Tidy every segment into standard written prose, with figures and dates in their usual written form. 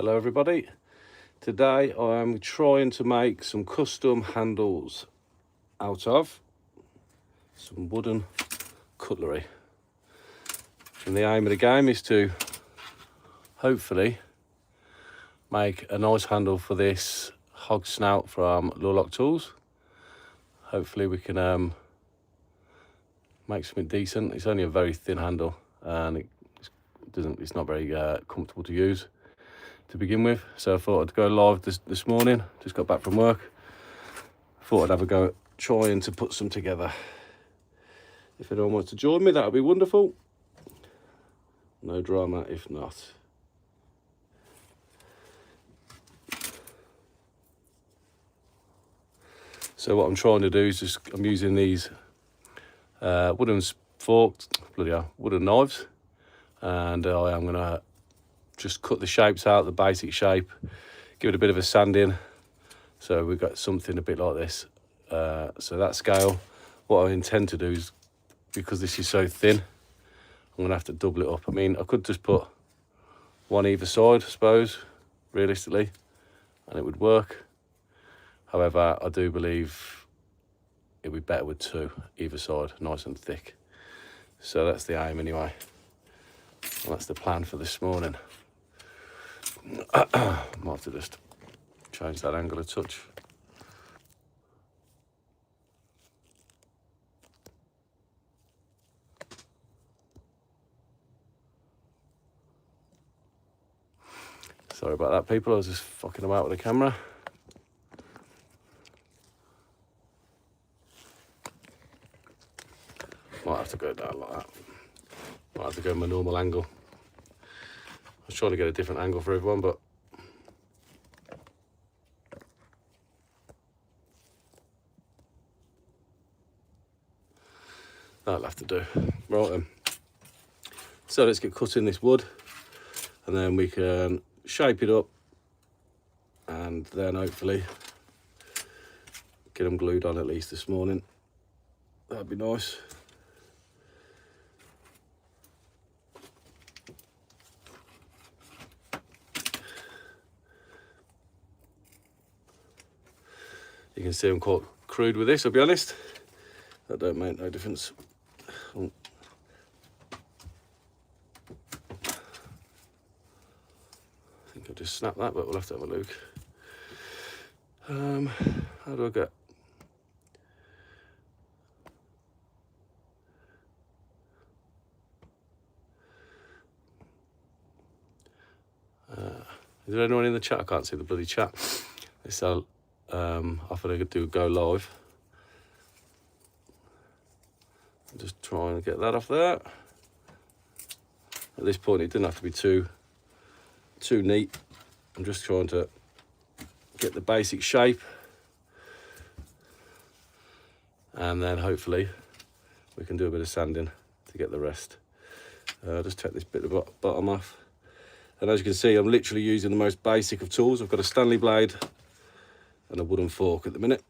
Hello everybody. Today I am trying to make some custom handles out of some wooden cutlery. And the aim of the game is to hopefully make a nice handle for this hog snout from Lurlock Tools. Hopefully we can make something decent. It's only a very thin handle and it's not very comfortable to use to begin with, so I thought I'd go live this morning. Just got back from work. Thought I'd have a go at trying to put some together. If anyone wants to join me, that would be wonderful. No drama if not. So what I'm trying to do is I'm using these wooden knives, and I am gonna just cut the shapes out, the basic shape, give it a bit of a sand in, so we've got something a bit like this. So that scale, what I intend to do is, because this is so thin, I'm gonna have to double it up. I mean, I could just put one either side, I suppose, realistically, and it would work. However, I do believe it'd be better with two either side, nice and thick. So that's the aim anyway. And that's the plan for this morning. Might have to just change that angle a touch. Sorry about that, people. I was just fucking about with the camera. Might have to go down like that. Might have to go my normal angle. I was trying to get a different angle for everyone, but that'll have to do. Right then. So let's get cutting this wood, and then we can shape it up, and then hopefully get them glued on at least this morning. That'd be nice. You can see I'm quite crude with this, I'll be honest. That don't make no difference. Oh. I think I'll just snap that, but we'll have to have a look. How do I get? Is there anyone in the chat? I can't see the bloody chat. This after I do go live. I'm just trying to get that off there. At this point, it didn't have to be too neat. I'm just trying to get the basic shape, and then hopefully we can do a bit of sanding to get the rest. Just take this bit of the bottom off. And as you can see, I'm literally using the most basic of tools. I've got a Stanley blade and a wooden fork at the minute.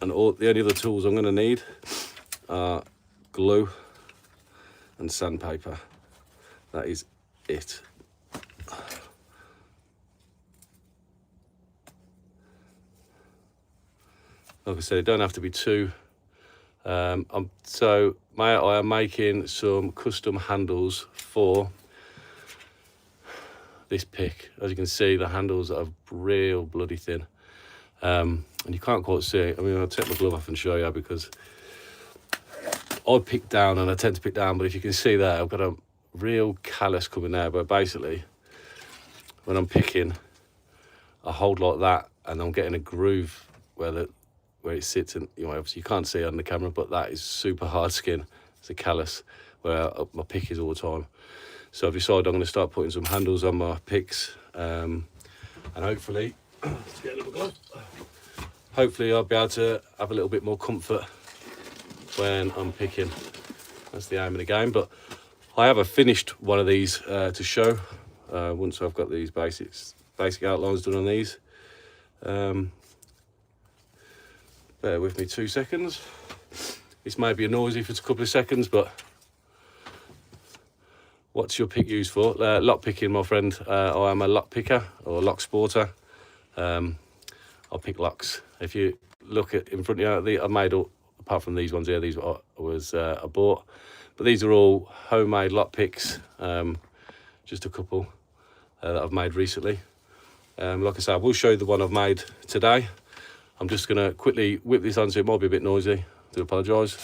And the only other tools I'm gonna need are glue and sandpaper. That is it. Like I said, it don't have to be two. I am making some custom handles for this pick. As you can see, the handles are real bloody thin. And you can't quite see it. I mean, I'll take my glove off and show you, because I pick down, and I tend to pick down, but if you can see there, I've got a real callus coming there. But basically, when I'm picking, I hold like that, and I'm getting a groove where it sits. And obviously you can't see it on the camera, but that is super hard skin. It's a callus where my pick is all the time. So I've decided I'm going to start putting some handles on my picks, and hopefully, let's get a little glove. Hopefully I'll be able to have a little bit more comfort when I'm picking. That's the aim of the game. But I have a finished one of these to show once I've got these basic outlines done on these. Bear with me 2 seconds. This may be noisy for a couple of seconds, but What's your pick used for? Lock picking, my friend. I am a lock picker or lock sporter. I'll pick locks. If you look at in front of you, I made all, apart from these ones here, these I bought. But these are all homemade lock picks, just a couple that I've made recently. Like I say, I will show you the one I've made today. I'm just going to quickly whip this on, so it might be a bit noisy. I do apologise.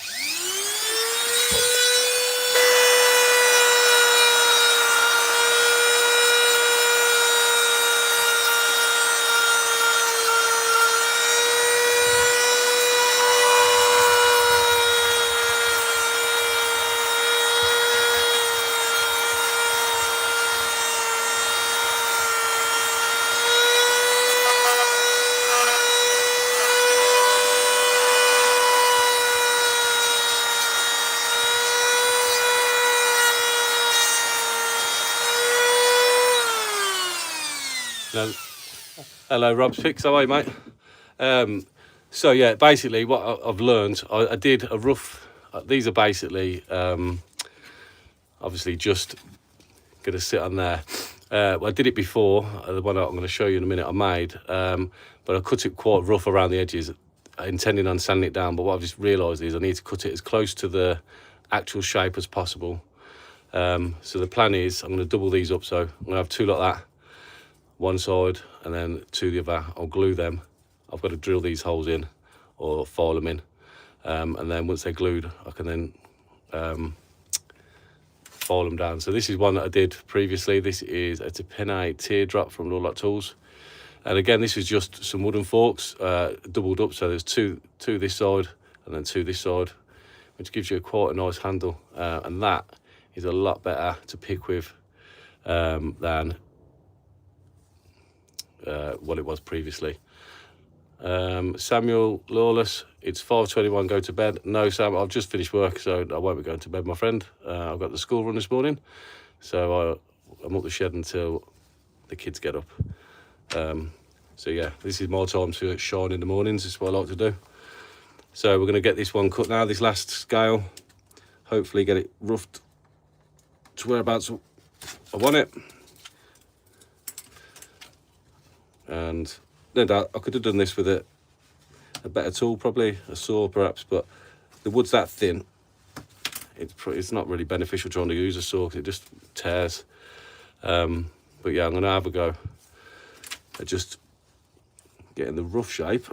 Hello, Rob's Picks. How are you, mate? So yeah, basically what I've learned, I did a rough. These are basically obviously just going to sit on there. Well, I did it before, the one I'm going to show you in a minute I made, but I cut it quite rough around the edges, intending on sanding it down. But what I've just realised is I need to cut it as close to the actual shape as possible. So the plan is I'm going to double these up, so I'm going to have two like that, one side and then two the other. I'll glue them. I've got to drill these holes in or file them in, and then once they're glued I can then file them down. So this is one that I did previously. It's a Penne teardrop from Lord Lock Tools, and again this is just some wooden forks doubled up, so there's two this side and then two this side, which gives you quite a nice handle, and that is a lot better to pick with than what it was previously. Samuel Lawless, it's 5:21, go to bed. No, Sam, I've just finished work, so I won't be going to bed, my friend. I've got the school run this morning, so I'm up the shed until the kids get up. So yeah, this is my time to shine in the mornings. This is what I like to do. So we're going to get this one cut now, this last scale. Hopefully get it roughed to whereabouts I want it. And no doubt I could have done this with a better tool, probably a saw perhaps, but the wood's that thin, it's not really beneficial trying to use a saw because it just tears. But yeah, I'm going to have a go at just getting the rough shape,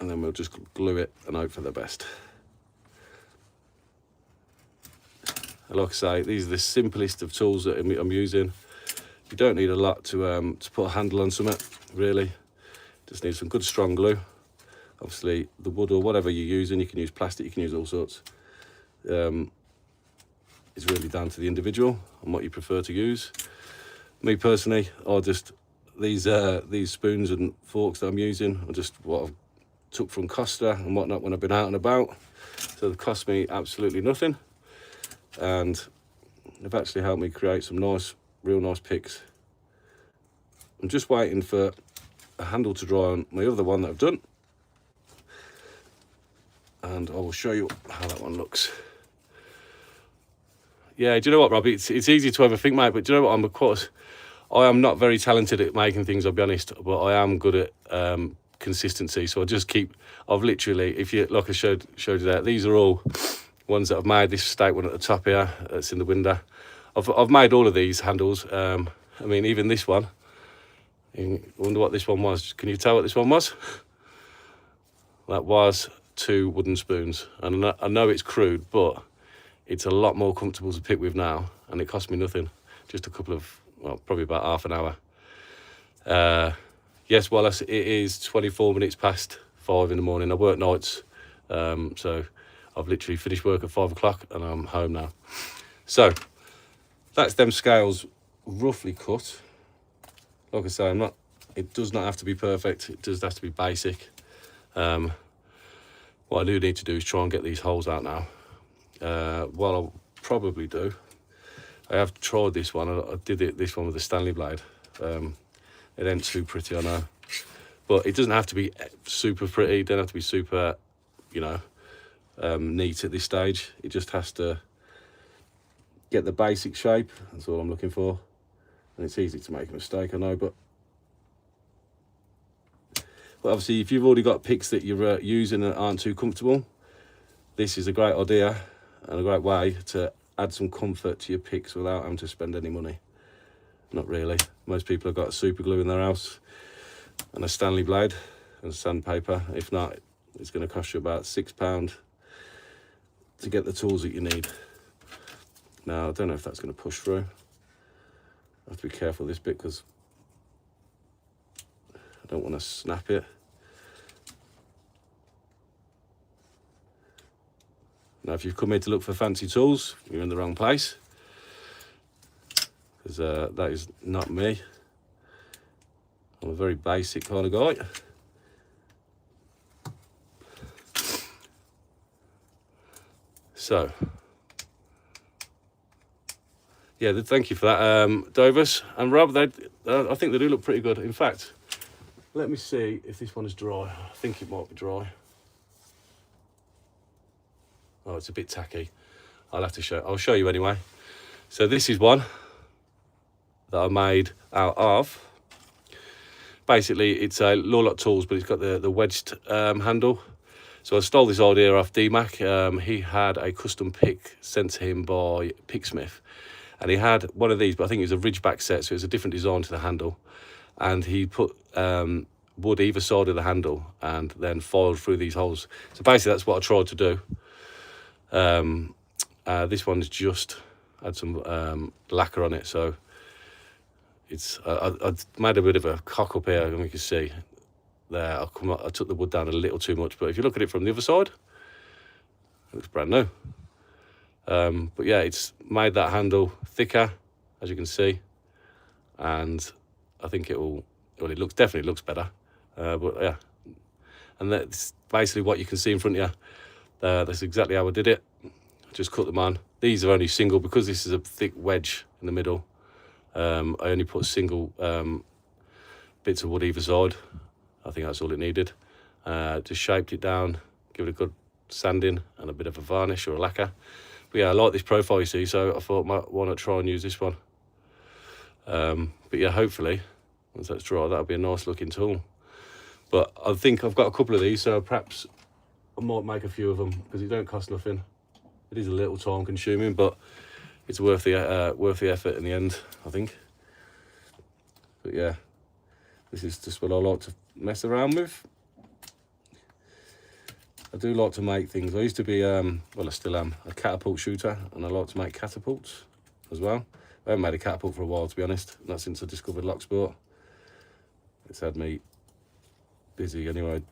and then we'll just glue it and hope for the best. And like I say, these are the simplest of tools that I'm using. You don't need a lot to put a handle on something, really. Just need some good strong glue. Obviously the wood or whatever you're using, you can use plastic, you can use all sorts. It's really down to the individual and what you prefer to use. Me personally, these spoons and forks that I'm using are just what I've took from Costa and whatnot when I've been out and about. So they cost me absolutely nothing, and they've actually helped me create some real nice picks. I'm just waiting for a handle to dry on my other one that I've done, and I will show you how that one looks. Yeah, do you know what, Robbie? It's easy to overthink, mate, but do you know what? I am not very talented at making things, I'll be honest, but I am good at consistency. So I've literally, if you like, I showed you that. These are all ones that I've made. This steak one at the top here, that's in the window. I've made all of these handles. I mean, even this one. I wonder what this one was. Can you tell what this one was? That was 2 wooden spoons. And I know it's crude, but it's a lot more comfortable to pick with now, and it cost me nothing. Just a couple of, well, probably about half an hour. Yes, Wallace, it is 24 minutes past 5 in the morning. I work nights, so I've literally finished work at 5 o'clock and I'm home now. So that's them scales roughly cut. Like I say, it does not have to be perfect. It does have to be basic. What I do need to do is try and get these holes out now. What I'll probably do, I have tried this one. I did this one with a Stanley blade. It ain't too pretty, I know. But it doesn't have to be super pretty. It don't have to be super, neat at this stage. It just has to get the basic shape. That's all I'm looking for. And it's easy to make a mistake, I know, but obviously if you've already got picks that you're using that aren't too comfortable, this is a great idea and a great way to add some comfort to your picks without having to spend any money. Not really. Most people have got super glue in their house and a Stanley blade and sandpaper. If not, it's going to cost you about £6 to get the tools that you need. Now, I don't know if that's going to push through. I have to be careful this bit because I don't want to snap it. Now, if you've come here to look for fancy tools, you're in the wrong place, because that is not me. I'm a very basic kind of guy. So, yeah, thank you for that, Dovus and Rob. I think they do look pretty good. In fact, let me see if this one is dry. I think it might be dry. Oh, it's a bit tacky. I'll have to show. I'll show you anyway. So this is one that I made out of. Basically, it's a Lawlott Tools, but it's got the wedged handle. So I stole this idea off DMAC. He had a custom pick sent to him by Picksmith. And he had one of these, but I think it was a Ridgeback set, so it was a different design to the handle. And he put wood either side of the handle and then filed through these holes. So basically that's what I tried to do. This one's just had some lacquer on it, so it's I made a bit of a cock up here, and you can see there I took the wood down a little too much, but if you look at it from the other side, it looks brand new. But yeah, it's made that handle thicker, as you can see, and I think it definitely looks better. But yeah, and that's basically what you can see in front of you. That's exactly how I did it. I just cut them on. These are only single because this is a thick wedge in the middle. I only put single bits of wood either side. I think that's all it needed. Just shaped it down, give it a good sanding and a bit of a varnish or a lacquer. But yeah, I like this profile, you see, so I thought, why not try and use this one? But yeah, hopefully, once that's dry, that'll be a nice looking tool. But I think I've got a couple of these, so perhaps I might make a few of them because it don't cost nothing. It is a little time consuming, but it's worth the effort in the end, I think. But yeah, this is just what I like to mess around with. I do like to make things. I used to be, well, I still am, a catapult shooter, and I like to make catapults as well. I haven't made a catapult for a while, to be honest, not since I discovered Locksport. It's had me busy anyway.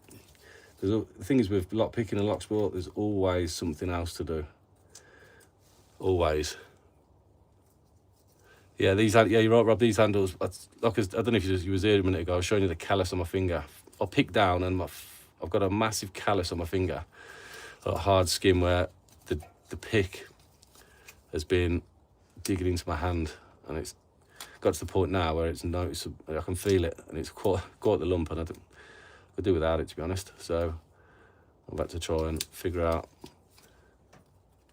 The thing is with lockpicking and Locksport, there's always something else to do. Always. Yeah, yeah, you're right, Rob. These handles, I don't know if you was here a minute ago. I was showing you the callus on my finger. I picked down and I've got a massive callus on my finger, a hard skin where the pick has been digging into my hand, and it's got to the point now where it's noticeable. I can feel it, and it's quite the lump, and I could do without it, to be honest. So I'm about to try and figure out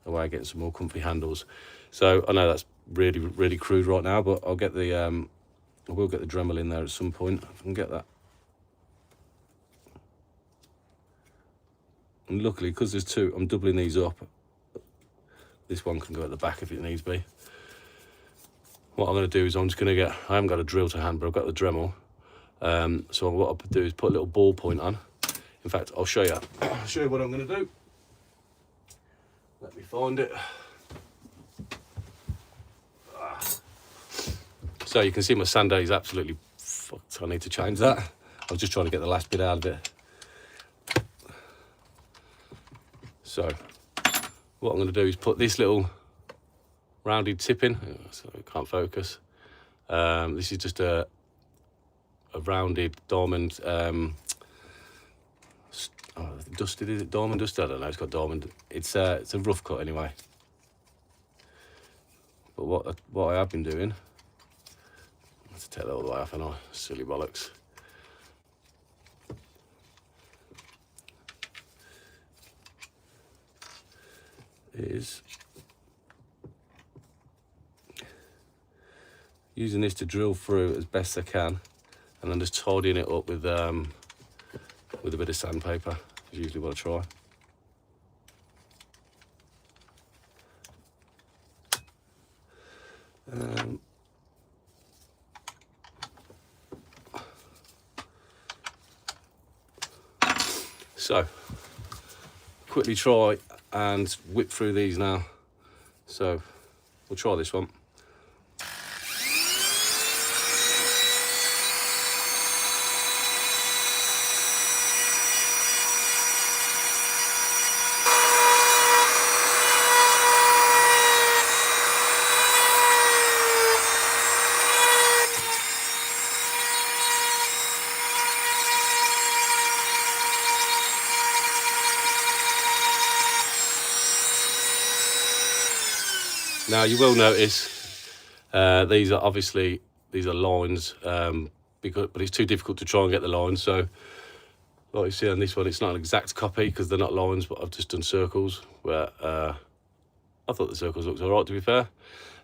a way of getting some more comfy handles. So I know that's really, really crude right now, but I'll get the I will get the Dremel in there at some point if I can get that. And luckily, because there's two, I'm doubling these up. This one can go at the back if it needs be. What I'm going to do is I haven't got a drill to hand, but I've got the Dremel. So what I'll do is put a little ball point on. In fact, I'll show you. I'll show you what I'm going to do. Let me find it. So you can see my sander is absolutely fucked. I need to change that. I was just trying to get the last bit out of it. So what I'm going to do is put this little rounded tip in. So I can't focus. This is just a rounded diamond. Dusted, is it diamond dusted? I don't know. It's got diamond. It's a rough cut anyway. But what I have been doing. Let's take that all the way off, and silly bollocks. Is using this to drill through as best I can, and then just tidying it up with a bit of sandpaper. Is usually what I try. So, quickly try and whip through these now. So, we'll try this one. Now you will notice these are lines, but it's too difficult to try and get the lines. So like you see on this one, it's not an exact copy because they're not lines, but I've just done circles where I thought the circles looked all right, to be fair.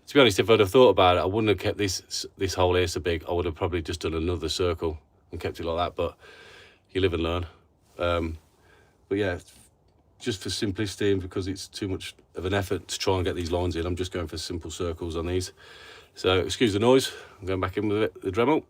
To be honest, if I'd have thought about it, I wouldn't have kept this hole here so big. I would have probably just done another circle and kept it like that, but you live and learn. But yeah, just for simplicity and because it's too much of an effort to try and get these lines in, I'm just going for simple circles on these. So excuse the noise, I'm going back in with it, the Dremel.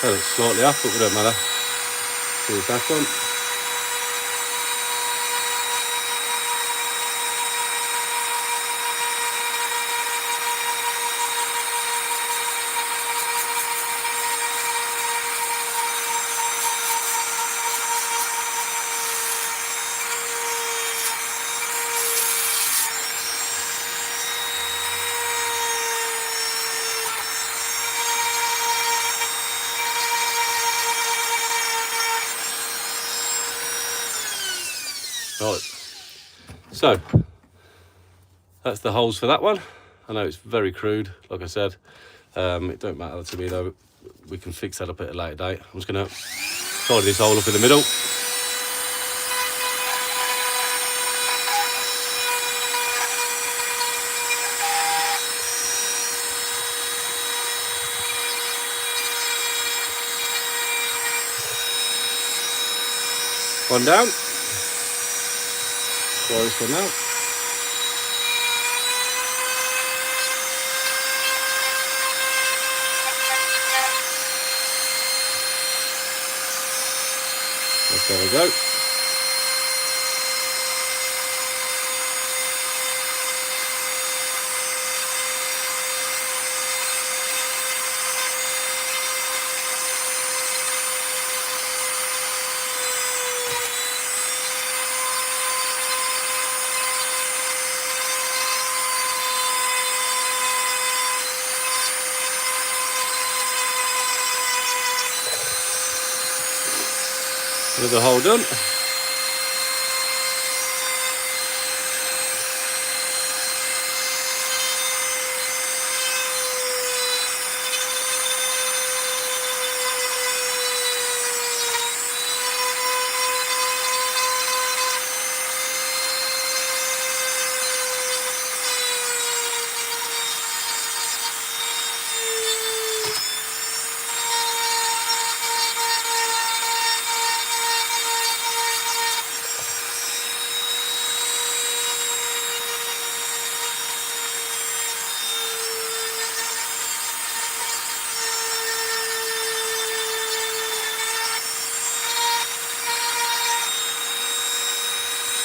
Well, it's slightly off, but it don't matter. Do the back one. Right, so that's the holes for that one. I know it's very crude, like I said. It don't matter to me though. We can fix that up at a later date. I'm just going to tidy this hole up in the middle. One down. Try this one now. Let's have a go. Another hole done.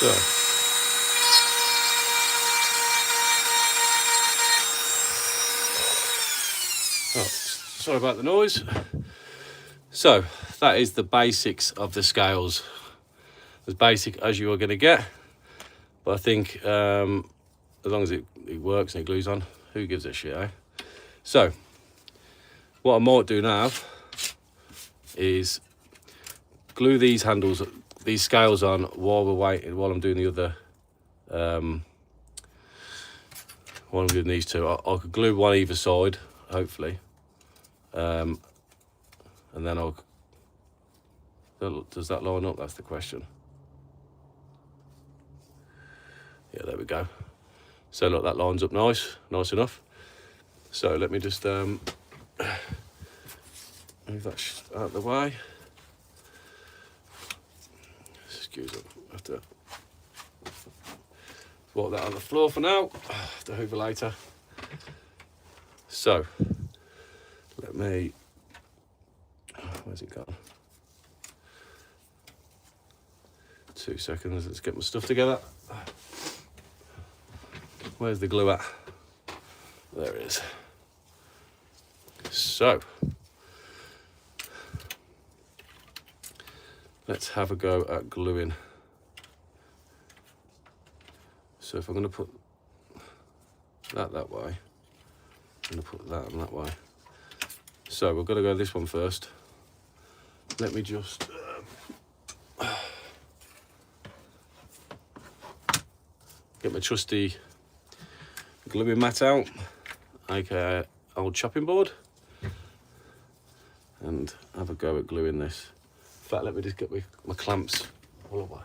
So sorry about the noise. So that is the basics of the scales, as basic as you are going to get, but I think as long as it works and it glues on, who gives a shit, eh? So what I might do now is glue these handles, these scales on while we're waiting, while I'm doing the other, while I'm doing these two. I could glue one either side, hopefully, and then does that line up? That's the question. Yeah, there we go. So look, that lines up nice enough. So let me just move that out of the way. Excuse me, I have to walk that on the floor for now. The hoover later. So let me, where's it gone? 2 seconds, let's get my stuff together. Where's the glue at? There it is. So let's have a go at gluing. So if I'm going to put that way, I'm going to put that on that way. So we're going to go this one first. Let me just get my trusty gluing mat out, aka old chopping board, and have a go at gluing this. In fact, let me just get my clamps all the way.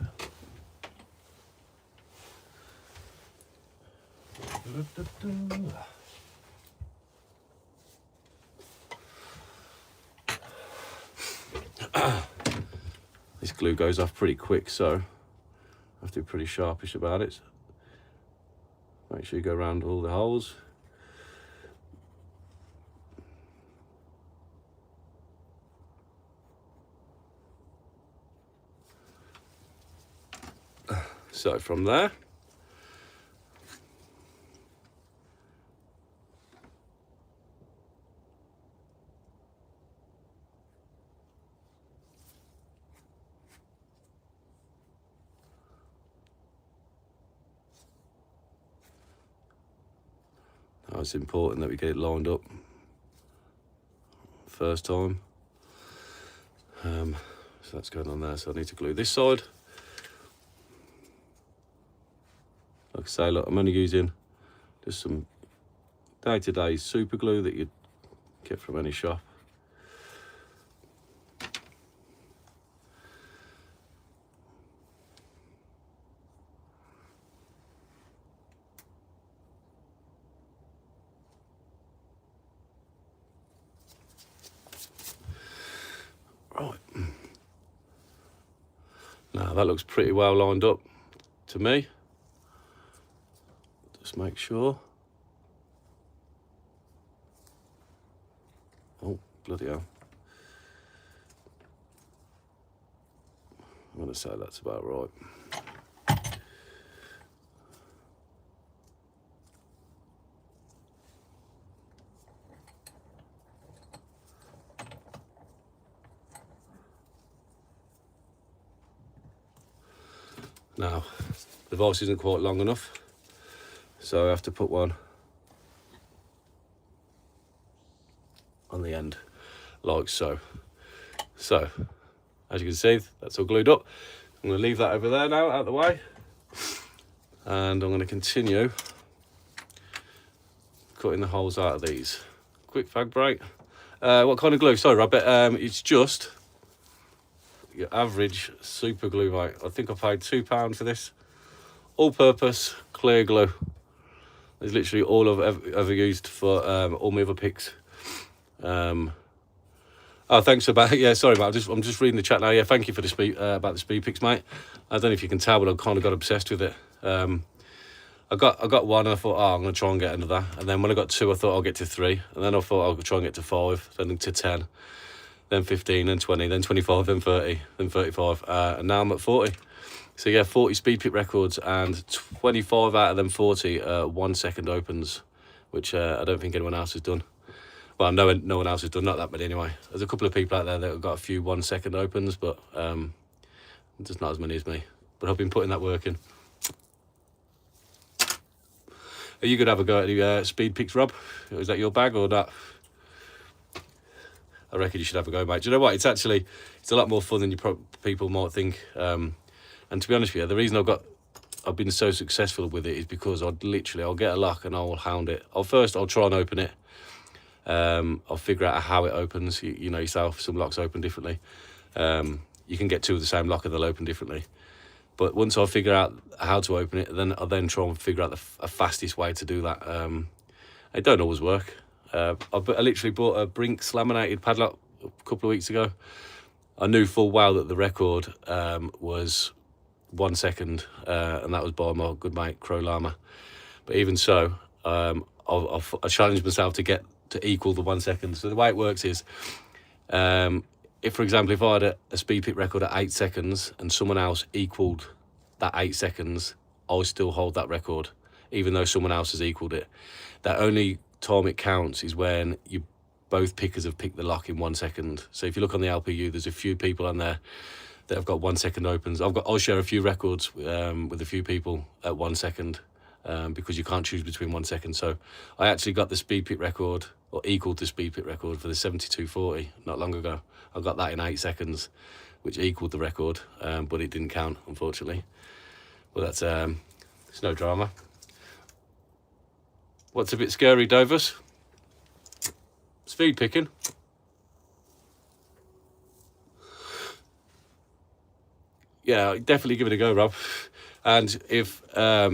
This glue goes off pretty quick, so I have to be pretty sharpish about it. Make sure you go around all the holes. So from there, now it's important that we get it lined up first time. So that's going on there, so I need to glue this side. Like I say, look, I'm only using just some day-to-day super glue that you'd get from any shop. Right. Now that looks pretty well lined up to me. Just make sure. Oh, bloody hell. I'm going to say that's about right. Now, the vise isn't quite long enough, so I have to put one on the end, like so. So, as you can see, that's all glued up. I'm going to leave that over there now, out of the way, and I'm going to continue cutting the holes out of these. Quick fag break. What kind of glue? Sorry, Robert. It's just your average super glue, mate. I think I paid £2 for this. All-purpose clear glue. It's literally all I've ever used for all my other picks. Oh, thanks about yeah. Sorry, mate. I'm just reading the chat now. Yeah, thank you for the speed about the speed picks, mate. I don't know if you can tell, but I kind of got obsessed with it. I got one, and I thought, oh, I'm going to try and get another. And then when I got two, I thought I'll get to 3, and then I thought I'll try and get to 5, then to 10, then 15, then 20, then 25, then 30, then 35, and now I'm at 40. So yeah, 40 speed pick records, and 25 out of them 40 1 second opens, which I don't think anyone else has done. Well, no one else has done, not that many anyway. There's a couple of people out there that have got a few 1 second opens, but just not as many as me. But I've been putting that work in. Are you going to have a go at any speed picks, Rob? Is that your bag or not? I reckon you should have a go, mate. Do you know what? It's a lot more fun than people might think. And to be honest with you, the reason I've been so successful with it is because I'll get a lock and I'll hound it. I'll try and open it. I'll figure out how it opens. You know yourself, some locks open differently. You can get two of the same lock and they'll open differently. But once I figure out how to open it, then I'll try and figure out the fastest way to do that. It don't always work. I literally bought a Brinks laminated padlock a couple of weeks ago. I knew full well that the record was 1 second, and that was by my good mate Crow Lama. But even so, I challenged myself to equal the 1 second. So the way it works is, if, for example, if I had a speed pick record at 8 seconds and someone else equaled that 8 seconds, I'll still hold that record, even though someone else has equaled it. That only time it counts is when both pickers have picked the lock in 1 second. So if you look on the LPU, there's a few people on there that have got 1 second opens. I'll share a few records with a few people at 1 second, because you can't choose between 1 second. So I actually got the speed pick record, or equaled the speed pick record for the 7240 not long ago. I got that in 8 seconds, which equaled the record, but it didn't count, unfortunately. Well, that's it's no drama. What's a bit scary, Dovers? Speed picking. Yeah, definitely give it a go, Rob. And if I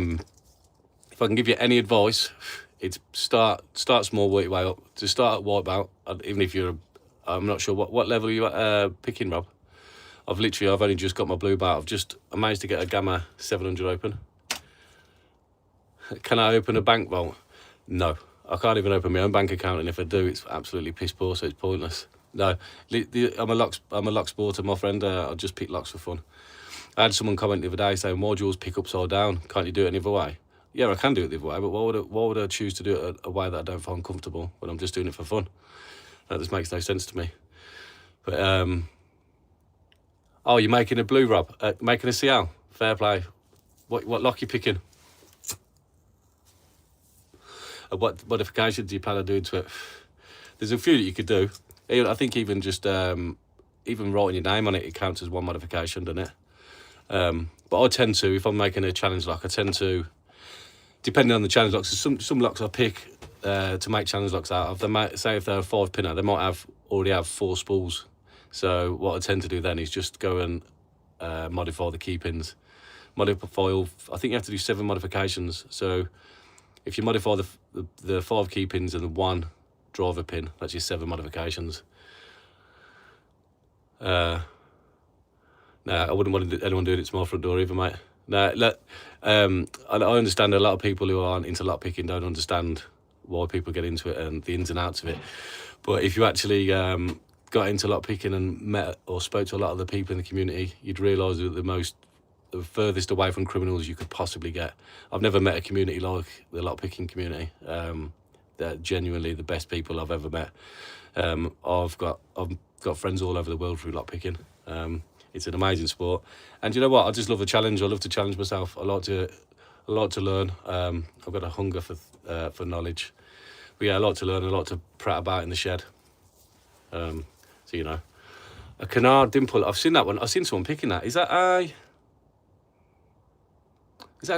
can give you any advice, it's start small, work your way up. To start at white belt, even if I'm not sure what level are you at picking, Rob. I've only just got my blue belt. I managed to get a Gamma 700 open. Can I open a bank vault? No, I can't even open my own bank account, and if I do, it's absolutely piss poor, so it's pointless. No, I'm a lock sporter, my friend. I just pick locks for fun. I had someone comment the other day saying, "Why do you always pick upside down? Can't you do it any other way?" Yeah, I can do it the other way, but why would I choose to do it a way that I don't find comfortable when I'm just doing it for fun? That just makes no sense to me. But oh, you're making a blue, Rob? Making a CL? Fair play. What lock you picking? What modifications do you plan on doing to it? There's a few that you could do. I think even just even writing your name on it counts as one modification, doesn't it? But I tend to, if I'm making a challenge lock, depending on the challenge locks, some locks I pick to make challenge locks out of. Say if they're a 5-pinner, they might already have 4 spools. So what I tend to do then is just go and modify the key pins. I think you have to do 7 modifications. So if you modify the 5 key pins and the 1 driver pin, that's your 7 modifications. No, I wouldn't want anyone doing it to my front door either, mate. No, I understand a lot of people who aren't into lock picking don't understand why people get into it and the ins and outs of it. But if you actually got into lock picking and met or spoke to a lot of the people in the community, you'd realise that the furthest away from criminals you could possibly get. I've never met a community like the lock picking community. They're genuinely the best people I've ever met. I've got friends all over the world through lock picking. It's an amazing sport, and you know what? I just love a challenge. I love to challenge myself. I like to learn. I've got a hunger for knowledge. But yeah, I like to learn. I like to prat about in the shed. So you know, a canard dimple. I've seen that one. I've seen someone picking that. Is that a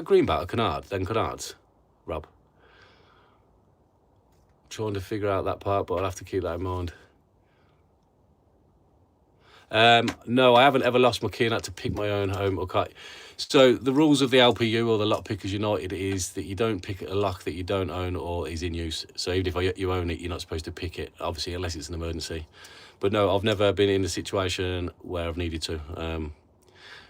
green belt, a canard? Then canards, Rob. Trying to figure out that part, but I'll have to keep that in mind. No, I haven't ever lost my key and had to pick my own home or cut. So the rules of the LPU or the Lock Pickers United is that you don't pick a lock that you don't own or is in use. So even if you own it, you're not supposed to pick it, obviously, unless it's an emergency. But no, I've never been in a situation where I've needed to.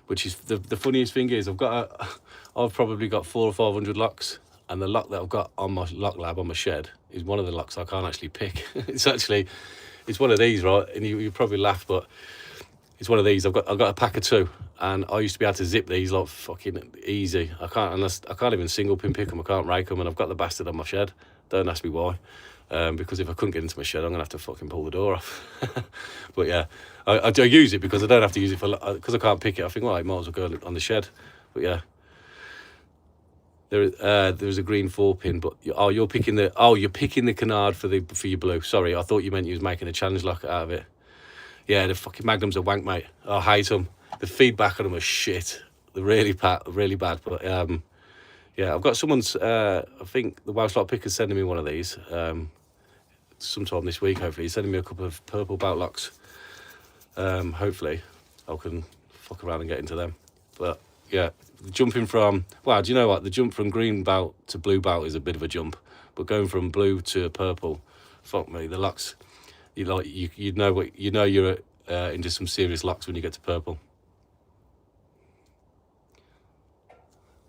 Which is the funniest thing is I've probably got 400 or 500 locks, and the lock that I've got on my lock lab on my shed is one of the locks I can't actually pick. It's one of these, right? And you probably laugh, but it's one of these. I've got a pack of 2, and I used to be able to zip these like fucking easy. I can't even single pin pick them. I can't rake them, and I've got the bastard on my shed. Don't ask me why. because if I couldn't get into my shed, I'm gonna have to fucking pull the door off. But yeah, I do use it because I don't have to use it because I can't pick it. I think, well, I might as well go on the shed. But yeah, there's a green 4-pin. But you're picking the canard for your blue. Sorry, I thought you meant you was making a challenge lock out of it. Yeah, the fucking Magnums are wank, mate. I hate them. The feedback on them was shit. They're really bad. But yeah, I've got someone's. I think the Welsh Lock Picker's sending me one of these sometime this week. Hopefully, he's sending me a couple of purple bout locks. Hopefully, I can fuck around and get into them. But yeah, jumping from do you know what? The jump from green bout to blue bout is a bit of a jump, but going from blue to purple, fuck me, the locks. You know you're into some serious locks when you get to purple.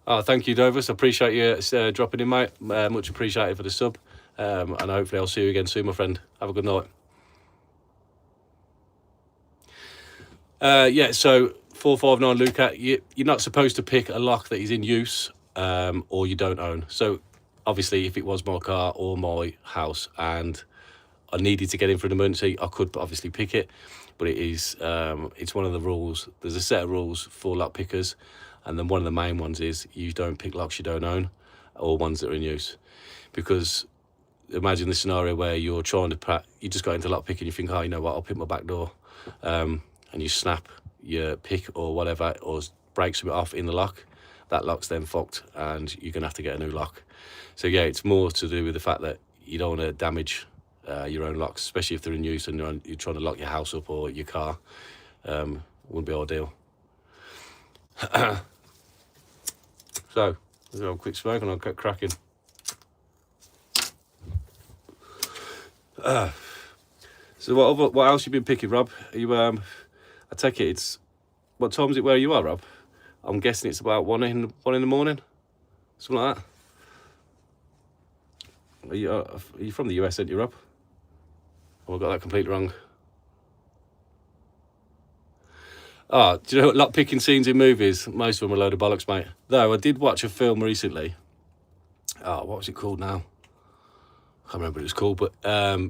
Oh, thank you, Dovus. I appreciate you dropping in, mate. Much appreciated for the sub. And hopefully I'll see you again soon, my friend. Have a good night. Yeah, so 459 Luca, you're not supposed to pick a lock that is in use or you don't own. So obviously if it was my car or my house and I needed to get in for an emergency, I could obviously pick it, but it's one of the rules. There's a set of rules for lock pickers, and then one of the main ones is you don't pick locks you don't own or ones that are in use. Because imagine the scenario where you're trying to you just got into lock picking, you think, oh, you know what, I'll pick my back door, and you snap your pick or whatever, or break something off in the lock. That lock's then fucked, and you're gonna have to get a new lock. So yeah, it's more to do with the fact that you don't want to damage your own locks, especially if they're in use and you're trying to lock your house up or your car. Wouldn't be ideal. So let's have a quick smoke and I'll get cracking. So what else you been picking, Rob? Are you I take it what time is it where you are, Rob? I'm guessing it's about 1 in the morning, something like that. Are you from the US, aren't you, Rob? Oh, I got that completely wrong. Oh, do you know what lock picking scenes in movies? Most of them are a load of bollocks, mate. Though I did watch a film recently. Oh, what was it called now? I can't remember what it was called, but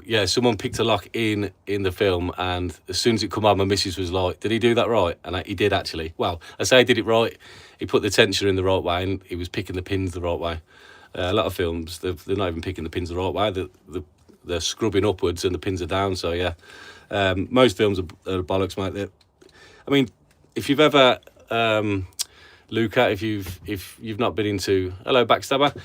yeah, someone picked a lock in the film, and as soon as it come out, my missus was like, "Did he do that right?" And he did actually. Well, I say he did it right. He put the tensioner in the right way, and he was picking the pins the right way. A lot of films, they're not even picking the pins the right way. They're scrubbing upwards, and the pins are down. So yeah, most films are bollocks, mate. I mean, if you've ever, Luca, if you've not been into, hello Backstabber,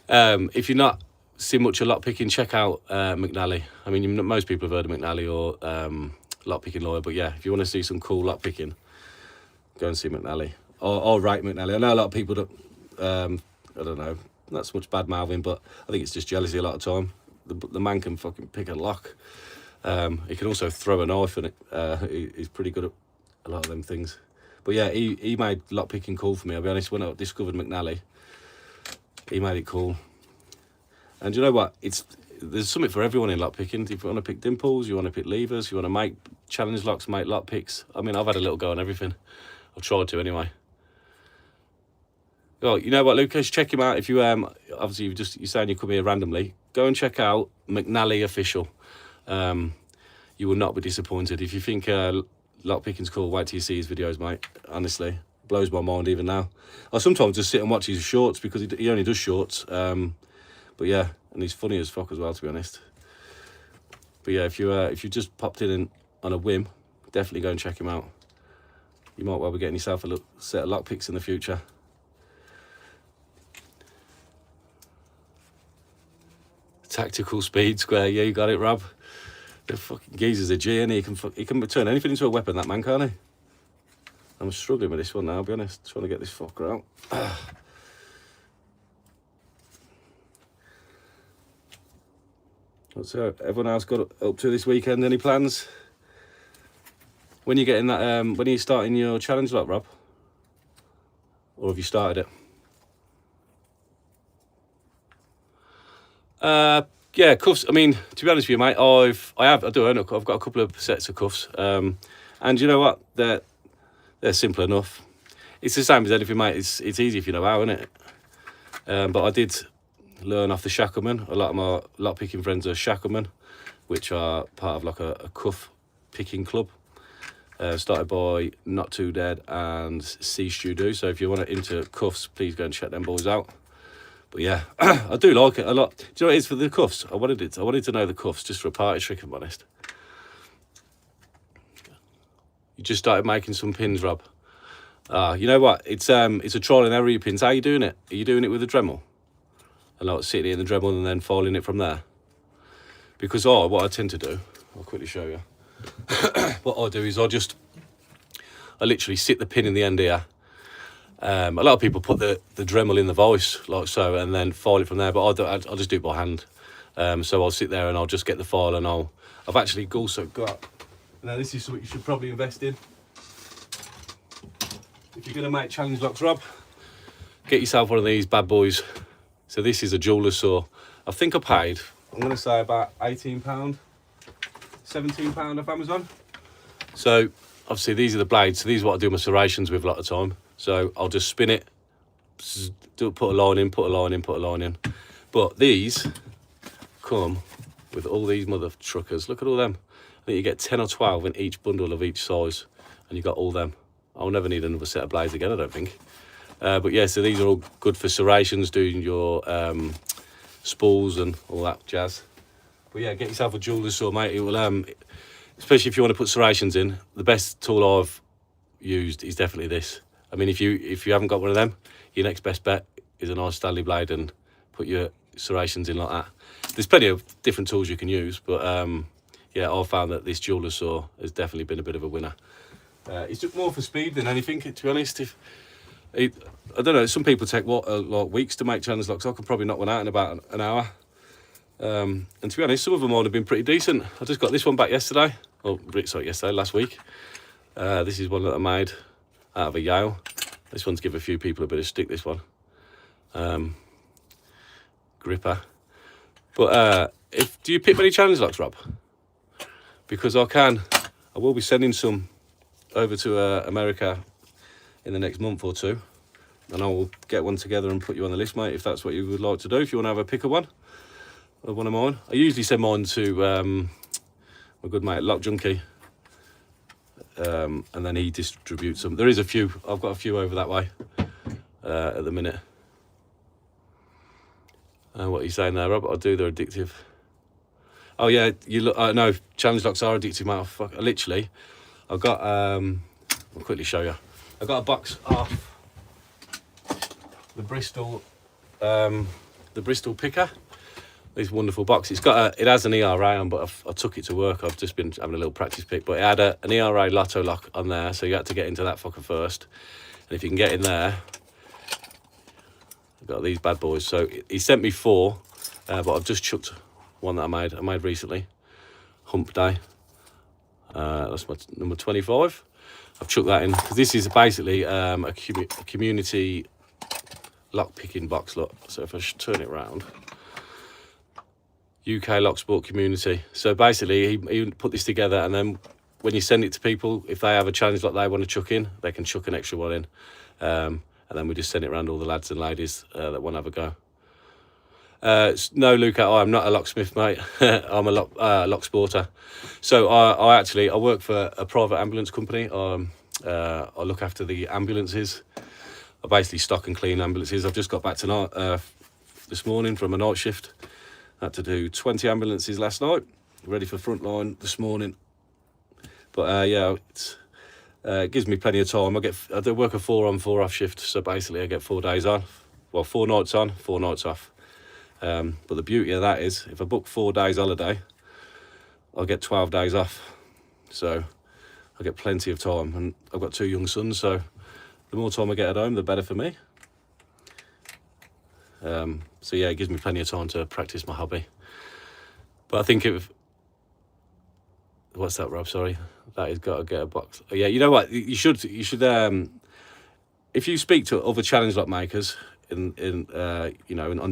if you're not seen much of lock picking, check out McNally. I mean, most people have heard of McNally or lock picking lawyer, but yeah, if you want to see some cool lock picking, go and see McNally or write McNally. I know a lot of people don't, I don't know, not so much bad mouthing, but I think it's just jealousy a lot of time. The man can fucking pick a lock. He can also throw a knife, and he's pretty good at a lot of them things. But yeah, he made lock picking cool for me. I'll be honest, when I discovered McNally, he made it cool. And you know what? There's something for everyone in lock picking. If you want to pick dimples, you want to pick levers, you want to make challenge locks, make lock picks. I mean, I've had a little go on everything. I've tried to anyway. Oh, you know what, Lucas? Check him out. If you obviously you're saying you come here randomly, go and check out McNally Official. You will not be disappointed. If you think lock picking's cool, wait till you see his videos, mate. Honestly, blows my mind even now. I sometimes just sit and watch his shorts because he only does shorts. But yeah, and he's funny as fuck as well, to be honest. But yeah, if you just popped in on a whim, definitely go and check him out. You might well be getting yourself a set of lock picks in the future. Tactical speed square, yeah, you got it, Rob. The fucking geezer's a G, and he can turn anything into a weapon, that man, can't he? I'm struggling with this one now, I'll be honest. Trying to get this fucker out. What's everyone else got up to this weekend? Any plans? When you getting that? When are you starting your challenge lock, Rob? Or have you started it? Yeah, cuffs. I mean, to be honest with you, mate, I do own I've got a couple of sets of cuffs. And you know what? They're simple enough. It's the same as anything, mate. It's easy if you know how, isn't it? But I did learn off the shacklemen. A lot of my lock picking friends are shacklemen, which are part of like a cuff picking club. Started by Not Too Dead and C Studio. So if you want to into cuffs, please go and check them boys out. But yeah, I do like it a lot. Do you know what it is for the cuffs? I wanted to know the cuffs just for a party trick, if I'm honest. You just started making some pins, Rob. You know what? It's a trial and error, your pins. How are you doing it? Are you doing it with a Dremel? And like sitting in the Dremel and then filing it from there? Because what I tend to do, I'll quickly show you. What I do is I literally sit the pin in the end here. A lot of people put the Dremel in the vise like so and then file it from there, but I'll just do it by hand. So I'll sit there and I'll just get the file, and I've actually also got, now this is what you should probably invest in. If you're going to make challenge locks, Rob, get yourself one of these bad boys. So this is a jeweler's saw. I think I paid, I'm going to say about £18, £17 off Amazon. So obviously these are the blades. So these are what I do my serrations with a lot of time. So I'll just spin it, put a line in, put a line in, put a line in. But these come with all these mother truckers. Look at all them. I think you get 10 or 12 in each bundle of each size, and you got all them. I'll never need another set of blades again, I don't think. But yeah, so these are all good for serrations, doing your spools and all that jazz. But yeah, get yourself a jeweler's saw, mate. It will, especially if you want to put serrations in. The best tool I've used is definitely this. I mean, if you haven't got one of them, your next best bet is a nice Stanley blade and put your serrations in like that. There's plenty of different tools you can use, but yeah, I've found that this jeweler's saw has definitely been a bit of a winner. It's just more for speed than anything, to be honest. I don't know, some people take like weeks to make challenge locks. I could probably knock one out in about an hour. And to be honest, some of them might have been pretty decent. I just got this one back yesterday. Last week. This is one that I made out of a Yale. This one's give a few people a bit of stick, this one. Gripper. But do you pick many challenge locks, Rob? Because I will be sending some over to America in the next month or two, and I will get one together and put you on the list, mate, if that's what you would like to do. If you want to have a pick of one of mine, I usually send mine to my good mate Lock Junkie, and then he distributes them. There is a few. I've got a few over that way at the minute. What are you saying there, Rob? I do. They're addictive. Oh yeah, you look. No, challenge locks are addictive, mate. Literally, I've got. I'll quickly show you. I got a box off the Bristol picker. This wonderful box. It has an ERA on, but I took it to work. I've just been having a little practice pick, but it had an ERA Lotto lock on there, so you had to get into that fucker first. And if you can get in there, I've got these bad boys. So he sent me 4, but I've just chucked one that I made recently. Hump Day. That's my number 25. I've chucked that in because this is basically a community lock picking box. Look, so if I turn it around, UK lock sport community. So basically, he put this together, and then when you send it to people, if they have a challenge like they want to chuck in, they can chuck an extra one in, and then we just send it around all the lads and ladies that want to have a go. No, Luca, I'm not a locksmith, mate. I'm a lock sporter. So I work for a private ambulance company. I look after the ambulances. I basically stock and clean ambulances. I've just got back tonight, this morning from a night shift. I had to do 20 ambulances last night, ready for frontline this morning. But yeah, it gives me plenty of time. I do work a 4 on 4 off shift, so basically I get 4 days on. Well, 4 nights on, 4 nights off. But the beauty of that is, if I book 4 days holiday, I'll get 12 days off. So I get plenty of time, and I've got 2 young sons, so the more time I get at home, the better for me. So yeah, it gives me plenty of time to practice my hobby. But I think what's that, Rob? Sorry, that has got to get a box. Yeah, you know what? You should. If you speak to other challenge lock makers on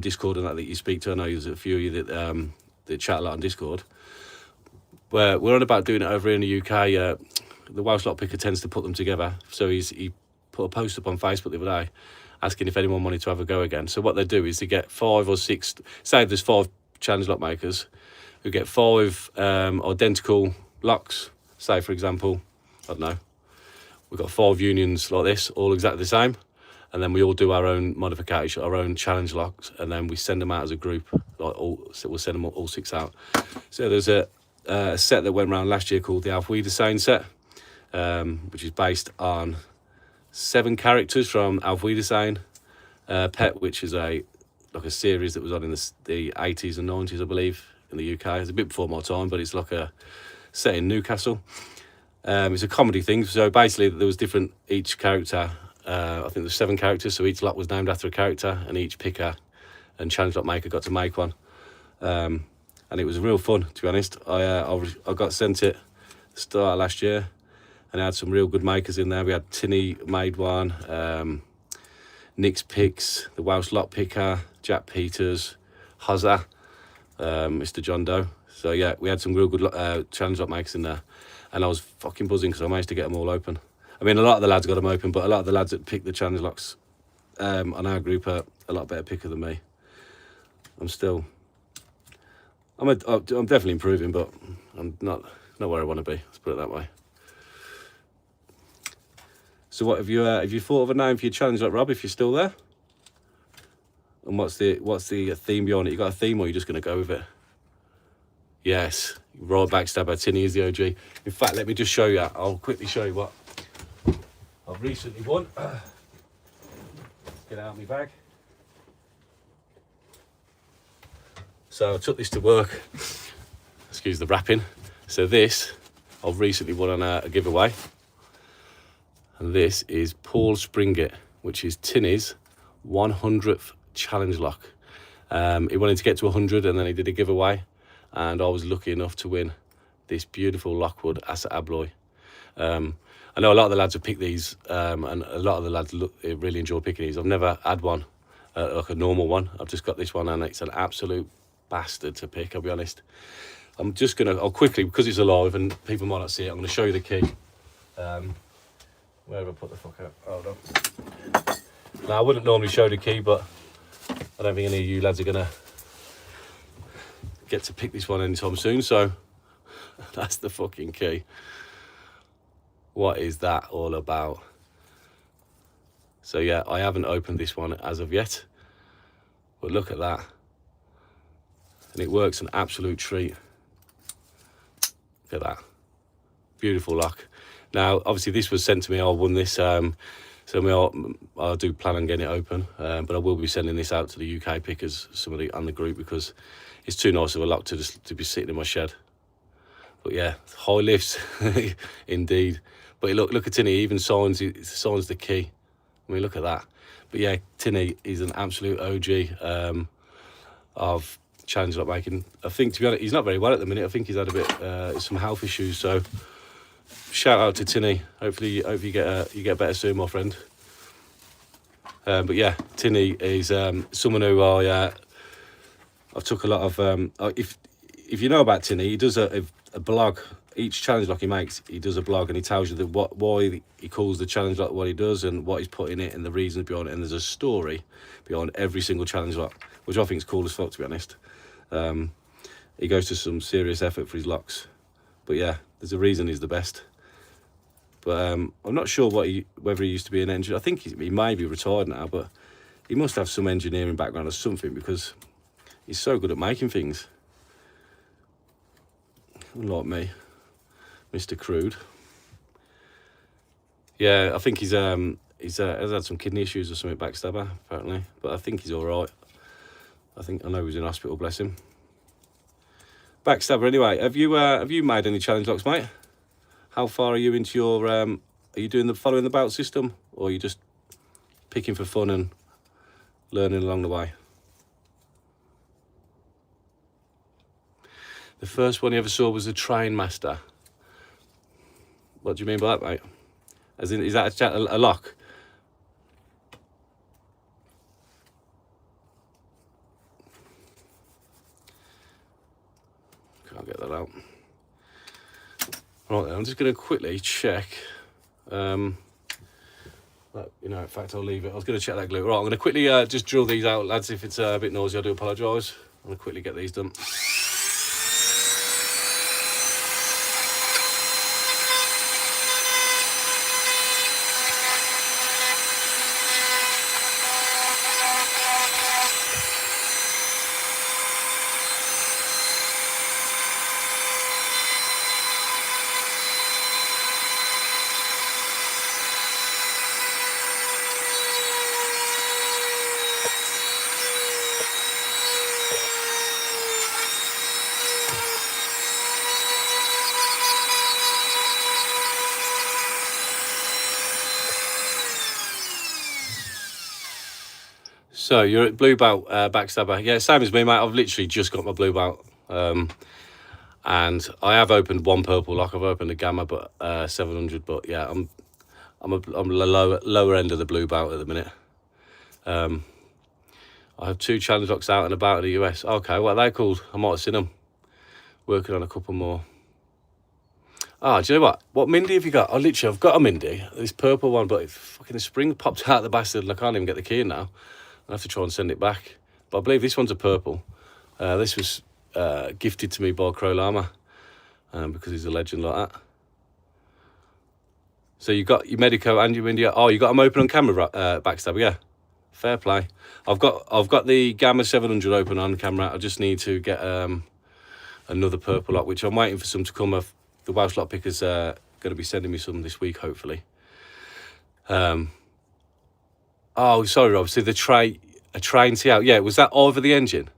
Discord and that you speak to, I know there's a few of you that chat a lot on Discord. Where we're on about doing it over here in the UK. The Welsh Lock Picker tends to put them together. So he put a post up on Facebook the other day, asking if anyone wanted to have a go again. So what they do is they get 5 or 6, say there's 5 challenge lock makers, who get 5 identical locks. Say for example, I don't know, we've got 5 unions like this, all exactly the same, and then we all do our own modification, our own challenge locks, and then we send them out as a group. Like so we'll send them all 6 out. So there's a set that went around last year called the Auf Wiedersehen set, which is based on 7 characters from Auf Wiedersehen Pet, which is like a series that was on in the 80s and 90s, I believe, in the UK. It's a bit before my time, but it's like a set in Newcastle. It's a comedy thing. So basically, there was different each character. I think there's 7 characters, so each lot was named after a character, and each picker and challenge lock maker got to make one. And it was real fun, to be honest. I got sent it at the start of last year, and I had some real good makers in there. We had Tinny made one, Nick's Picks, the Welsh Lock Picker, Jack Peters, Hozza, Mr. John Doe. So yeah, we had some real good challenge lock makers in there, and I was fucking buzzing because I managed to get them all open. I mean, a lot of the lads got them open, but a lot of the lads that picked the challenge locks on our group are a lot better picker than me. I'm definitely improving, but I'm not where I want to be. Let's put it that way. So what have you thought of a name for your challenge lock, Rob? If you're still there, and what's the theme behind it? You got a theme, or are you just going to go with it? Yes, right, Backstabber. Tinny is the OG. In fact, let me just show you. I'll quickly show you what I've recently won. Let's get out of my bag. So I took this to work. Excuse the wrapping. So this, I've recently won on a giveaway. And this is Paul Springett, which is Tinny's 100th challenge lock. He wanted to get to 100, and then he did a giveaway. And I was lucky enough to win this beautiful Lockwood Assa Abloy. I know a lot of the lads have picked these, and a lot of the lads really enjoy picking these. I've never had one, like a normal one. I've just got this one, and it's an absolute bastard to pick, I'll be honest. I'll quickly, because it's alive and people might not see it, I'm going to show you the key. Where have I put the fuck out? Hold on. Now, I wouldn't normally show the key, but I don't think any of you lads are going to get to pick this one anytime soon, so that's the fucking key. What is that all about? So yeah, I haven't opened this one as of yet, but look at that. And it works an absolute treat. Look at that. Beautiful lock. Now, obviously this was sent to me, I won this, so I do plan on getting it open, but I will be sending this out to the UK pickers, somebody on the group, because it's too nice of a lock to be sitting in my shed. But yeah, high lifts, indeed. But look at Tinny, he even signs the key. I mean, look at that. But yeah, Tinny is an absolute OG of challenge lock making. I think, to be honest, he's not very well at the minute. I think he's had a bit some health issues. So shout out to Tinny. Hopefully you get better soon, my friend. But yeah, Tinny is someone who I've took a lot of. If you know about Tinny, he does a blog. Each challenge lock he makes, he does a blog, and he tells you why he calls the challenge lock what he does, and what he's put in it, and the reasons behind it. And there's a story behind every single challenge lock, which I think is cool as fuck, to be honest. He goes to some serious effort for his locks, but yeah, there's a reason he's the best. But I'm not sure whether he used to be an engineer. I think he may be retired now, but he must have some engineering background or something, because he's so good at making things. Unlike me, Mr. Crude. Yeah, I think he's has had some kidney issues or something, Backstabber, apparently. But I think he's all right. I know he was in hospital, bless him. Backstabber, anyway, have you made any challenge locks, mate? How far are you into your? Are you following the belt system, or are you just picking for fun and learning along the way? The first one you ever saw was the Train Master. What do you mean by that, mate? As in, is that a lock? Can't get that out. Right then, I'm just going to quickly check. Well, in fact, I'll leave it. I was going to check that glue. Right, I'm going to quickly just drill these out, lads. If it's a bit noisy, I do apologise. I'm going to quickly get these done. So you're at blue belt backstabber. Yeah, same as me, mate. I've literally just got my blue belt, and I have opened one purple lock. I've opened a gamma, but 700. But yeah, I'm the lower end of the blue belt at the minute. I have 2 challenge locks out and about in the US. Okay, what are they called? I might have seen them. Working on a couple more. Ah, do you know what? What Mindy have you got? I've got a Mindy, this purple one, but fucking the spring popped out of the bastard and I can't even get the key in now. I have to try and send it back. But I believe this one's a purple. This was gifted to me by Crow Lama because he's a legend like that. So you got your Medico and your India. Oh, you got them open on camera, backstabber. Yeah, fair play. I've got the Gamma 700 open on camera. I just need to get another purple lot, which I'm waiting for some to come. The Welsh lot picker's going to be sending me some this week, hopefully. Oh, sorry, Rob. So a train see out. Yeah, was that Ivor the engine?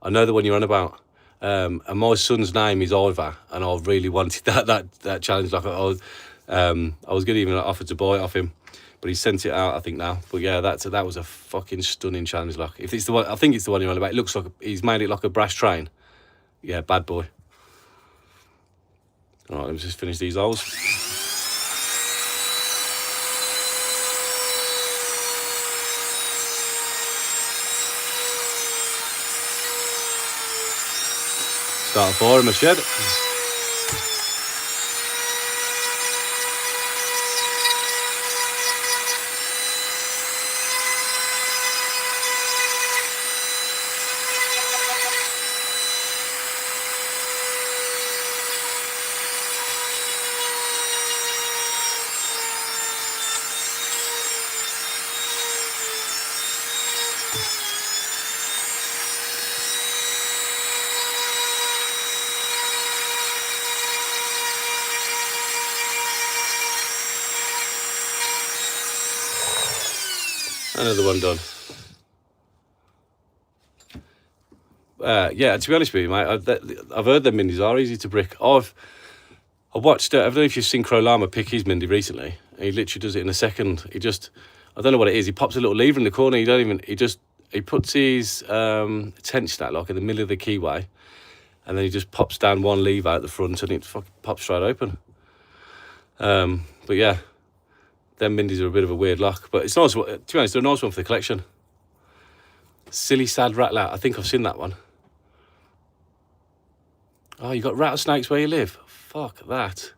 I know the one you're on about. And my son's name is Ivor, and I really wanted that challenge. Like I was going to even offer to buy it off him, but he sent it out, I think now. But yeah, that was a fucking stunning challenge lock. If it's the one, I think it's the one you're on about. It looks like he's made it like a brass train. Yeah, bad boy. All right, let me just finish these holes. Start a fire in my shed. Another one done. Yeah, to be honest with you, mate, I've heard that Mindis are easy to brick. I've watched, I don't know if you've seen Crow Lama pick his Mindy recently. He literally does it in a second. I don't know what it is. He pops a little lever in the corner. He puts his tension snap lock in the middle of the keyway, and then he just pops down one lever out the front, and it fucking pops straight open. But yeah. Them Mindis are a bit of a weird lock, but it's nice. To be honest, they're a nice one for the collection. Silly Sad Rattler. I think I've seen that one. Oh, you got rattlesnakes where you live? Fuck that.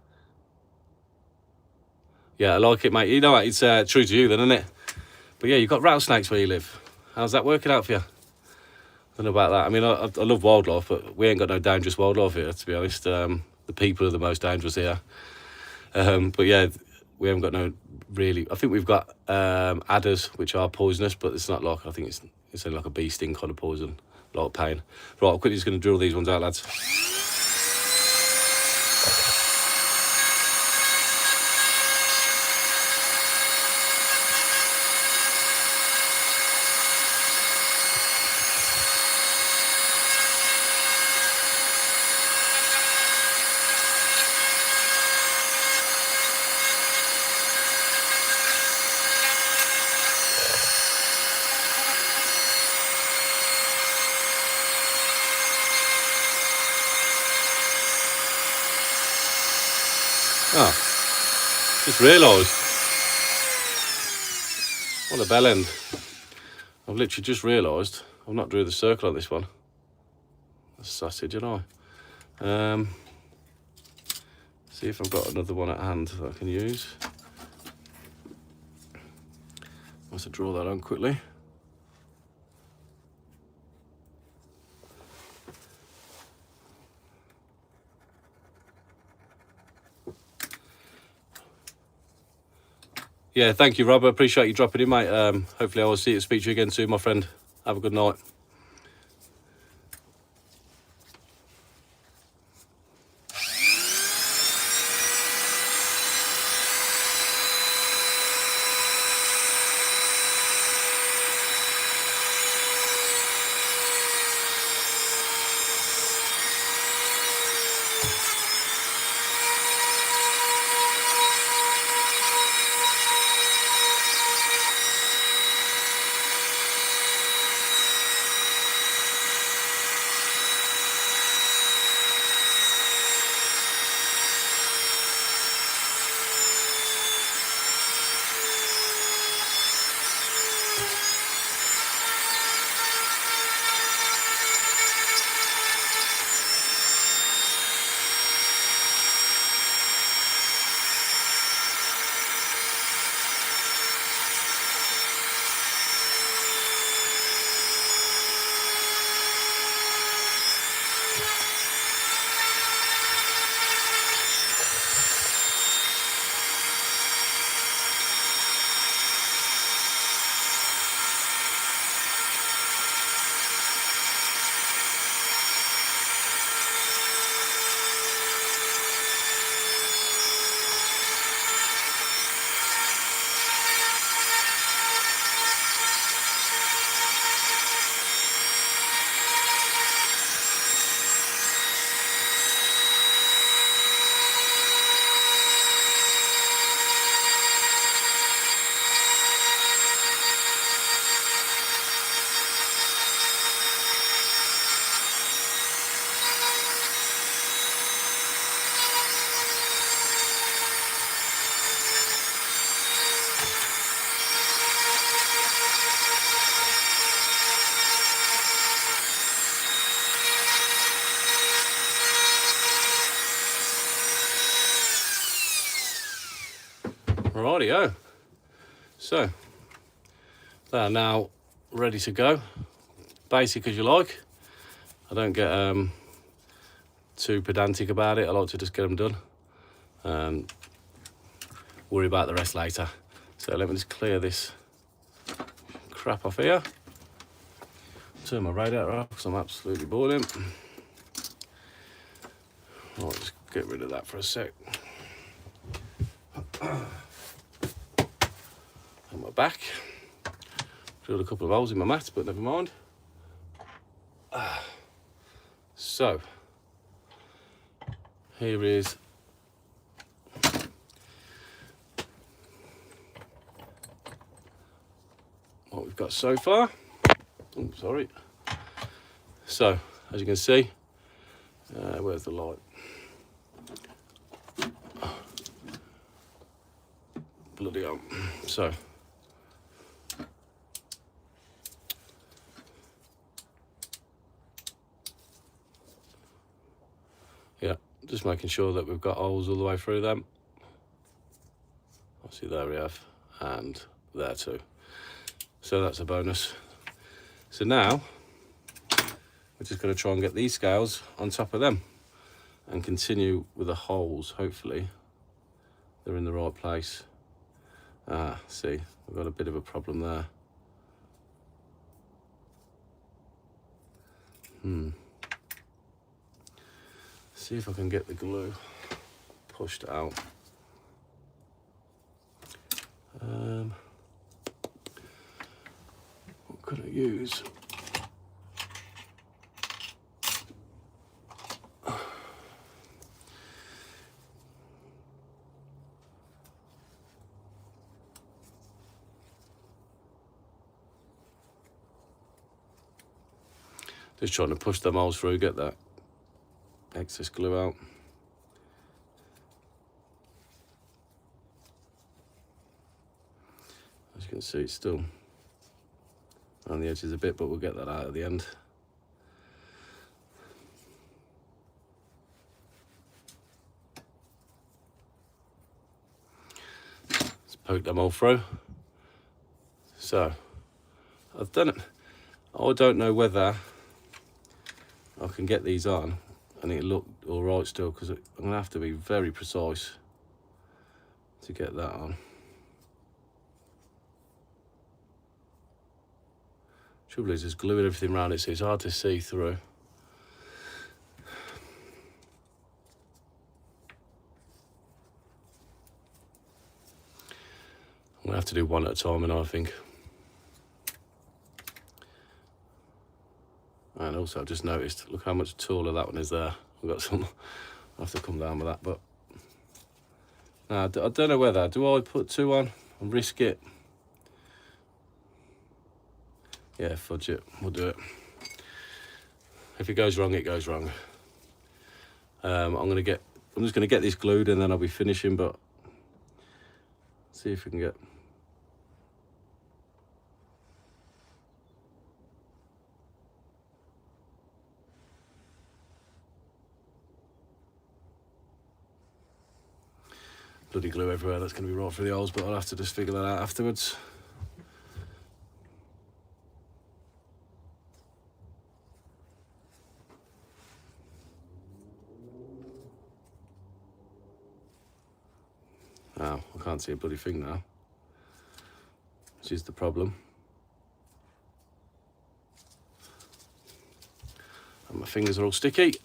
Yeah, I like it, mate. You know what? It's true to you then, isn't it? But yeah, you got rattlesnakes where you live. How's that working out for you? I don't know about that. I mean, I love wildlife, but we ain't got no dangerous wildlife here, to be honest. The people are the most dangerous here. But yeah, we haven't got no really. I think we've got adders, which are poisonous, but it's not like, I think it's only like a bee sting kind of poison, a lot of pain. Right, I'm quickly just going to drill these ones out, lads. Oh, just realised. What a bell end. I've literally just realised I've not drew the circle on this one. That's sausage, you know. See if I've got another one at hand that I can use. Let's draw that on quickly. Yeah, thank you, Rob. I appreciate you dropping in, mate. Hopefully I will speak to you again soon, my friend. Have a good night. Rightio. So, they are now ready to go. Basic as you like. I don't get too pedantic about it. I like to just get them done and worry about the rest later. So let me just clear this crap off here. Turn my radiator off because I'm absolutely boiling. I'll just get rid of that for a sec. And my back. Drilled a couple of holes in my mat, but never mind. So, here is what we've got so far. Oh, sorry. So, as you can see, where's the light? Bloody hell. So, yeah, just making sure that we've got holes all the way through them. Obviously there we have, and there too. So that's a bonus. So now, we're just going to try and get these scales on top of them and continue with the holes. Hopefully they're in the right place. See, we've got a bit of a problem there. See if I can get the glue pushed out. What could I use? Just trying to push them holes through, get that excess glue out. As you can see, it's still on the edges a bit, but we'll get that out at the end. Let's poke them all through. So I've done it. I don't know whether I can get these on and it'll look all right still, because I'm gonna have to be very precise to get that on. Trouble is, just gluing everything around it, so it's hard to see through. I'm gonna have to do one at a time, and I think. And also, I've just noticed, look how much taller that one is there. I've got some, I'll have to come down with that, but. Now, I don't know whether, do I put 2 on and risk it? Yeah, fudge it, we'll do it. If it goes wrong, it goes wrong. I'm just gonna get this glued and then I'll be finishing, but see if we can get. Bloody glue everywhere, that's gonna be right through the holes, but I'll have to just figure that out afterwards. Oh, I can't see a bloody thing now, which is the problem. And my fingers are all sticky.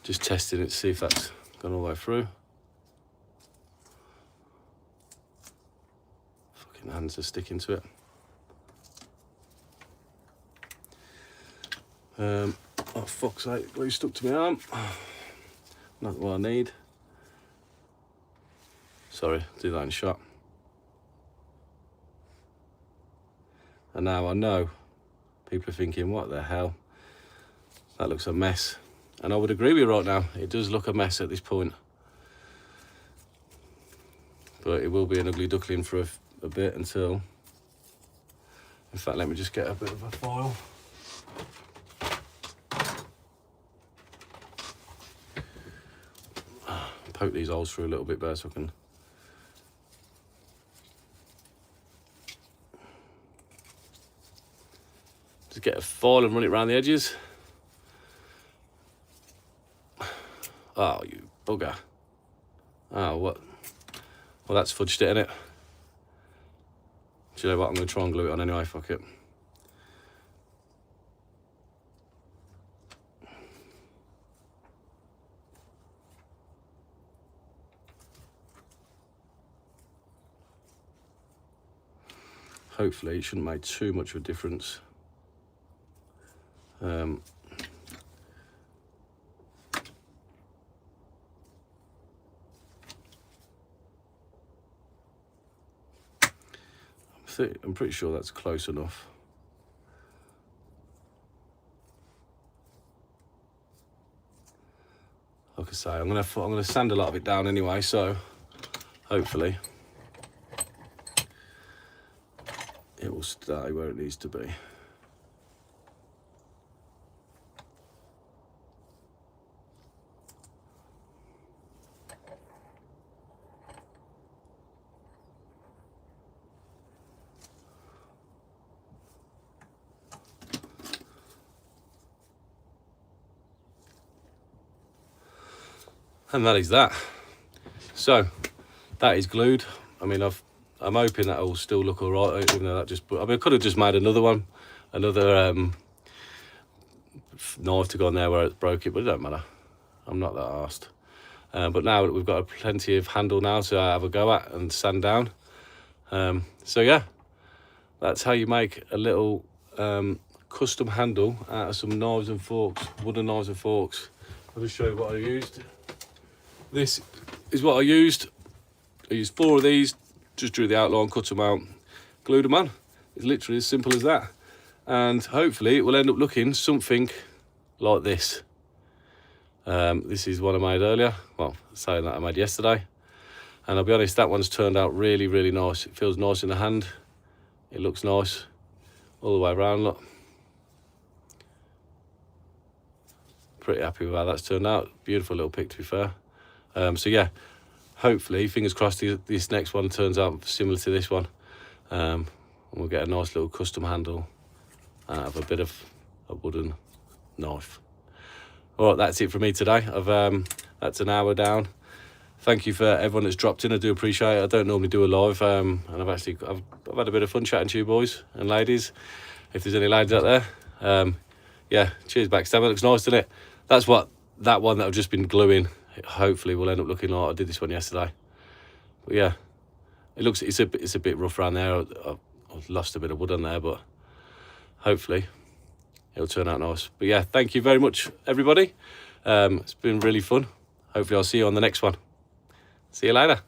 Just testing it to see if that's gone all the way through. Fucking hands are sticking to it. Oh fuck's sake, glue stuck to my arm. Not what I need. Sorry, do that in shot. And now I know people are thinking, what the hell? That looks a mess. And I would agree with you right now, it does look a mess at this point. But it will be an ugly duckling for a bit until... In fact, let me just get a bit of a foil. Poke these holes through a little bit better so I can... Just get a foil and run it around the edges. Oh, you bugger. Oh, what? Well, that's fudged it, innit? Do you know what? I'm going to try and glue it on anyway, fuck it. Hopefully, it shouldn't make too much of a difference. I'm pretty sure that's close enough. Like I say, I'm gonna sand a lot of it down anyway, so hopefully it will stay where it needs to be. And that is that. So that is glued. I mean, I'm hoping that'll still look all right, even though that just, I mean, I could have just made another one, another knife to go on there where it broke it, but it don't matter. I'm not that arsed. But now we've got plenty of handle now to have a go at and sand down. So yeah, that's how you make a little custom handle out of some knives and forks, wooden knives and forks. I'll just show you what I used. This is what I used. I used 4 of these, just drew the outline, cut them out, glued them on. It's literally as simple as that. And hopefully it will end up looking something like this. This is one I made earlier. Well, saying that I made yesterday. And I'll be honest, that one's turned out really, really nice. It feels nice in the hand. It looks nice all the way around, look. pretty happy with how that's turned out. Beautiful little pick, to be fair. So yeah, hopefully, fingers crossed, this next one turns out similar to this one. And we'll get a nice little custom handle out of a bit of a wooden knife. All right, that's it for me today. That's an hour down. Thank you for everyone that's dropped in. I do appreciate it. I don't normally do a live, and I've had a bit of fun chatting to you boys and ladies. If there's any ladies out there, yeah, cheers backstab. It looks nice, doesn't it? That's what that one that I've just been gluing, hopefully will end up looking like. I did this one yesterday, but yeah, it's a bit rough around there. I've lost a bit of wood on there, but hopefully it'll turn out nice. But yeah, thank you very much, everybody. It's been really fun. Hopefully I'll see you on the next one. See you later.